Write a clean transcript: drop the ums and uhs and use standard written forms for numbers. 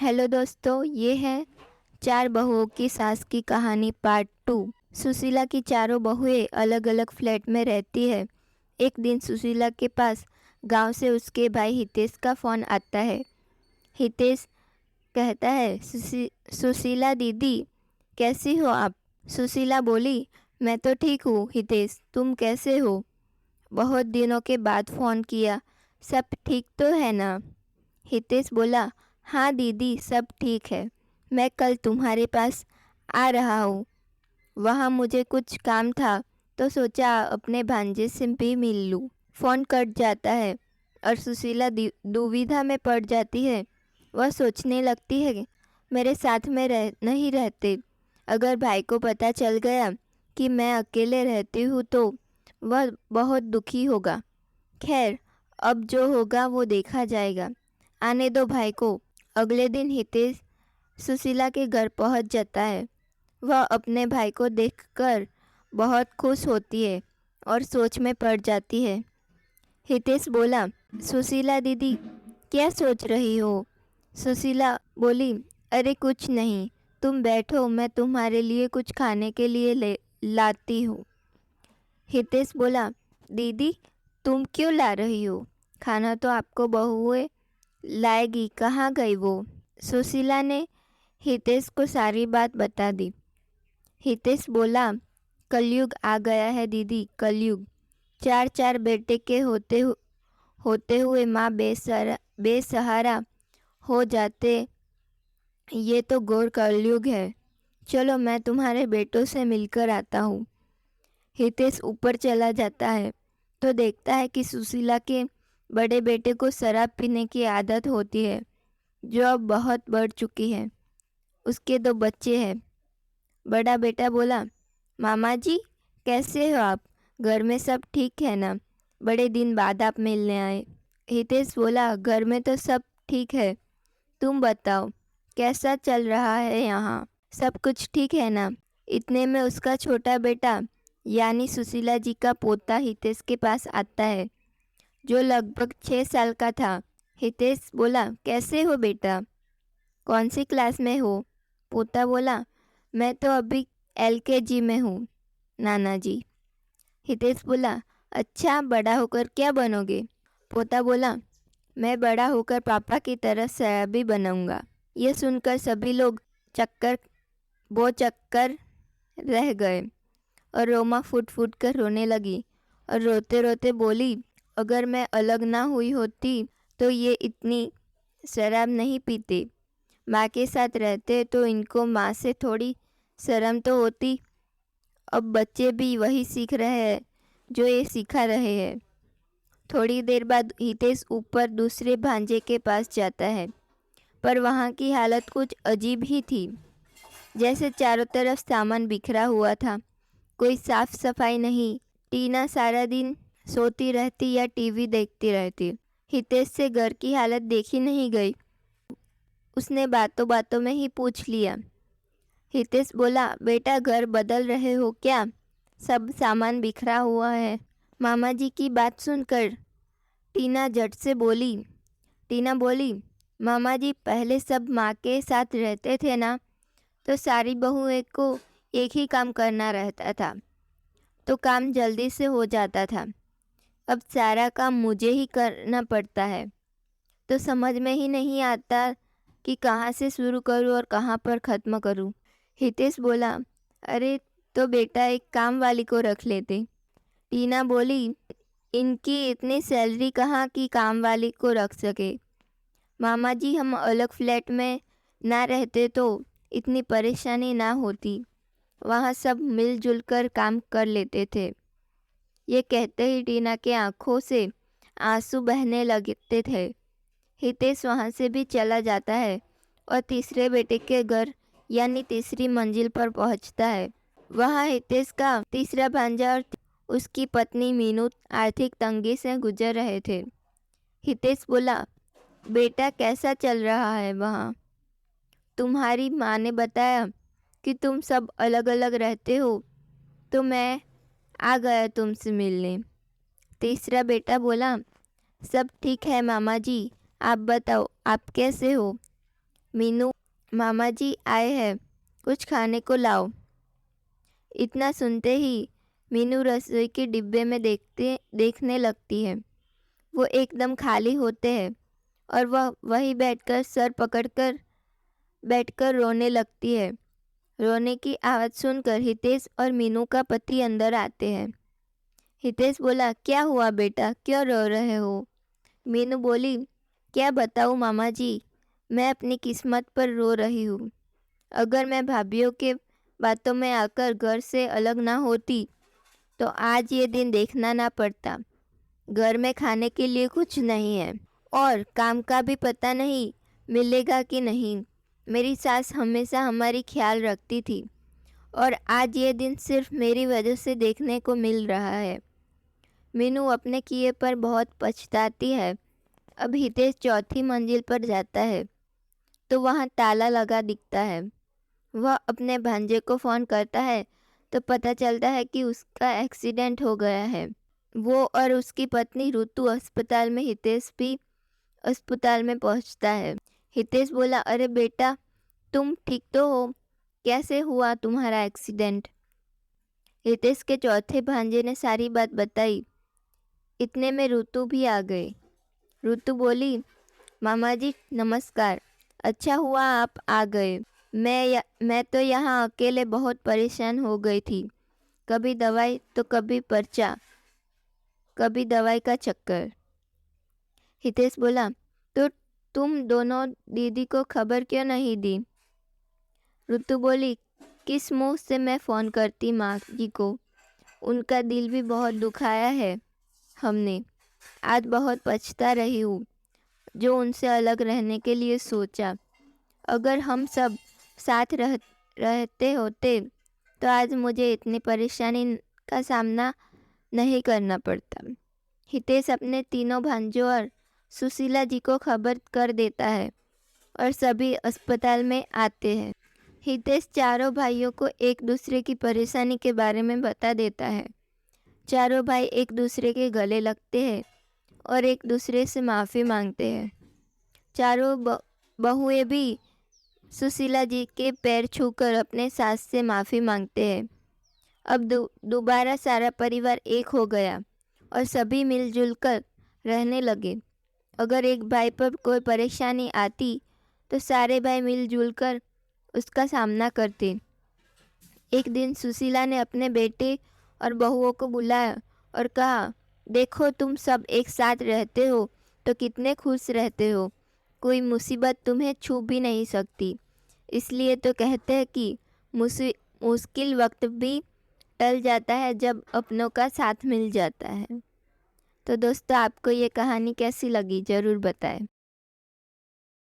Hello दोस्तों, ये है चार बहुओं की सास की कहानी पार्ट 2। सुशीला की चारों बहुएं अलग अलग फ्लैट में रहती है। एक दिन सुशीला के पास गांव से उसके भाई हितेश का फ़ोन आता है। हितेश कहता है, सुशीला दीदी, कैसी हो आप? सुशीला बोली, मैं तो ठीक हूँ हितेश, तुम कैसे हो? बहुत दिनों के बाद फ़ोन किया, सब ठीक तो है ना? हितेश बोला, हाँ दीदी, सब ठीक है। मैं कल तुम्हारे पास आ रहा हूँ। वहाँ मुझे कुछ काम था तो सोचा अपने भांजे से भी मिल लूँ। फ़ोन कट जाता है और सुशीला दुविधा में पड़ जाती है। वह सोचने लगती है, मेरे साथ में नहीं रहते। अगर भाई को पता चल गया कि मैं अकेले रहती हूँ तो वह बहुत दुखी होगा। खैर, अब जो होगा वो देखा जाएगा। आने दो भाई को। अगले दिन हितेश सुशीला के घर पहुंच जाता है। वह अपने भाई को देखकर बहुत खुश होती है और सोच में पड़ जाती है। हितेश बोला, सुशीला दीदी, क्या सोच रही हो? सुशीला बोली, अरे कुछ नहीं, तुम बैठो, मैं तुम्हारे लिए कुछ खाने के लिए लाती हूँ। हितेश बोला, दीदी, तुम क्यों ला रही हो? खाना तो आपको बहुएं लाएगी, कहाँ गई वो? सुशीला ने हितेश को सारी बात बता दी। हितेश बोला, कलयुग आ गया है दीदी, कलयुग। चार चार बेटे के होते हुए माँ बेसहारा हो जाते, ये तो घोर कलयुग है। चलो मैं तुम्हारे बेटों से मिलकर आता हूँ। हितेश ऊपर चला जाता है तो देखता है कि सुशीला के बड़े बेटे को शराब पीने की आदत होती है, जो अब बहुत बढ़ चुकी है। उसके दो बच्चे हैं। बड़ा बेटा बोला, मामा जी, कैसे हो आप? घर में सब ठीक है ना? बड़े दिन बाद आप मिलने आए। हितेश बोला, घर में तो सब ठीक है, तुम बताओ कैसा चल रहा है यहाँ? सब कुछ ठीक है ना? इतने में उसका छोटा बेटा यानी सुशीला जी का पोता हितेश के पास आता है, जो लगभग 6 साल का था। हितेश बोला, कैसे हो बेटा? कौन सी क्लास में हो? पोता बोला, मैं तो अभी LKG में हूँ नाना जी। हितेश बोला, अच्छा, बड़ा होकर क्या बनोगे? पोता बोला, मैं बड़ा होकर पापा की तरह शराबी बनाऊंगा। ये सुनकर सभी लोग चक्कर चक्कर रह गए और रोमा फूट फूट कर रोने लगी और रोते रोते बोली, अगर मैं अलग ना हुई होती तो ये इतनी शराब नहीं पीते। माँ के साथ रहते तो इनको माँ से थोड़ी शर्म तो होती। अब बच्चे भी वही सीख रहे हैं जो ये सिखा रहे हैं। थोड़ी देर बाद हितेश ऊपर दूसरे भांजे के पास जाता है, पर वहाँ की हालत कुछ अजीब ही थी। जैसे चारों तरफ सामान बिखरा हुआ था, कोई साफ सफाई नहीं। टीना सारा दिन सोती रहती या टीवी देखती रहती। हितेश से घर की हालत देखी नहीं गई। उसने बातों बातों में ही पूछ लिया। हितेश बोला, बेटा, घर बदल रहे हो क्या? सब सामान बिखरा हुआ है। मामा जी की बात सुनकर टीना झट से बोली। टीना बोली, मामा जी, पहले सब माँ के साथ रहते थे ना, तो सारी बहुओं को एक ही काम करना रहता था, तो काम जल्दी से हो जाता था। अब सारा काम मुझे ही करना पड़ता है, तो समझ में ही नहीं आता कि कहाँ से शुरू करूँ और कहाँ पर ख़त्म करूँ। हितेश बोला, अरे तो बेटा, एक काम वाली को रख लेते। टीना बोली, इनकी इतनी सैलरी कहाँ कि काम वाली को रख सके? मामा जी, हम अलग फ्लैट में ना रहते तो इतनी परेशानी ना होती। वहाँ सब मिलजुल कर काम कर लेते थे। ये कहते ही टीना के आंखों से आंसू बहने लगते थे। हितेश वहाँ से भी चला जाता है और तीसरे बेटे के घर यानी तीसरी मंजिल पर पहुँचता है। वहाँ हितेश का तीसरा भांजा और उसकी पत्नी मीनू आर्थिक तंगी से गुजर रहे थे। हितेश बोला, बेटा, कैसा चल रहा है वहाँ? तुम्हारी माँ ने बताया कि तुम सब अलग अलग रहते हो, तो मैं आ गया तुमसे मिलने। तीसरा बेटा बोला, सब ठीक है मामा जी, आप बताओ, आप कैसे हो? मीनू, मामा जी आए हैं, कुछ खाने को लाओ। इतना सुनते ही मीनू रसोई के डिब्बे में देखने लगती है। वो एकदम खाली होते हैं और वह वहीं बैठकर सर पकड़कर बैठकर रोने लगती है। रोने की आवाज़ सुनकर हितेश और मीनू का पति अंदर आते हैं। हितेश बोला, क्या हुआ बेटा, क्यों रो रहे हो? मीनू बोली, क्या बताऊँ मामा जी, मैं अपनी किस्मत पर रो रही हूँ। अगर मैं भाभीियों के बातों में आकर घर से अलग ना होती तो आज ये दिन देखना ना पड़ता। घर में खाने के लिए कुछ नहीं है और काम का भी पता नहीं मिलेगा कि नहीं। मेरी सास हमेशा हमारी ख्याल रखती थी और आज ये दिन सिर्फ मेरी वजह से देखने को मिल रहा है। मीनू अपने किए पर बहुत पछताती है। अब हितेश चौथी मंजिल पर जाता है तो वहाँ ताला लगा दिखता है। वह अपने भांजे को फ़ोन करता है तो पता चलता है कि उसका एक्सीडेंट हो गया है। वो और उसकी पत्नी ऋतु अस्पताल में, हितेश भी अस्पताल में पहुंचता है। हितेश बोला, अरे बेटा, तुम ठीक तो हो? कैसे हुआ तुम्हारा एक्सीडेंट? हितेश के चौथे भांजे ने सारी बात बताई। इतने में ऋतु भी आ गई। ऋतु बोली, मामा जी नमस्कार, अच्छा हुआ आप आ गए। मैं तो यहाँ अकेले बहुत परेशान हो गई थी। कभी दवाई तो कभी पर्चा, कभी दवाई का चक्कर। हितेश बोला, तो तुम दोनों दीदी को खबर क्यों नहीं दी? ऋतु बोली, किस मुंह से मैं फ़ोन करती माँ जी को? उनका दिल भी बहुत दुखाया है हमने। आज बहुत पछता रही हूँ जो उनसे अलग रहने के लिए सोचा। अगर हम सब साथ रहते होते तो आज मुझे इतनी परेशानी का सामना नहीं करना पड़ता। हितेश अपने तीनों भांजों और सुशीला जी को खबर कर देता है और सभी अस्पताल में आते हैं। हितेश चारों भाइयों को एक दूसरे की परेशानी के बारे में बता देता है। चारों भाई एक दूसरे के गले लगते हैं और एक दूसरे से माफ़ी मांगते हैं। चारों बहुएं भी सुशीला जी के पैर छूकर अपने सास से माफ़ी मांगते हैं। अब दोबारा सारा परिवार एक हो गया और सभी मिलजुल कर रहने लगे। अगर एक भाई पर कोई परेशानी आती तो सारे भाई मिलजुल कर उसका सामना करते। एक दिन सुशीला ने अपने बेटे और बहुओं को बुलाया और कहा, देखो तुम सब एक साथ रहते हो तो कितने खुश रहते हो। कोई मुसीबत तुम्हें छू भी नहीं सकती। इसलिए तो कहते हैं कि मुश्किल वक्त भी टल जाता है जब अपनों का साथ मिल जाता है। तो दोस्तों, आपको ये कहानी कैसी लगी ज़रूर बताएं।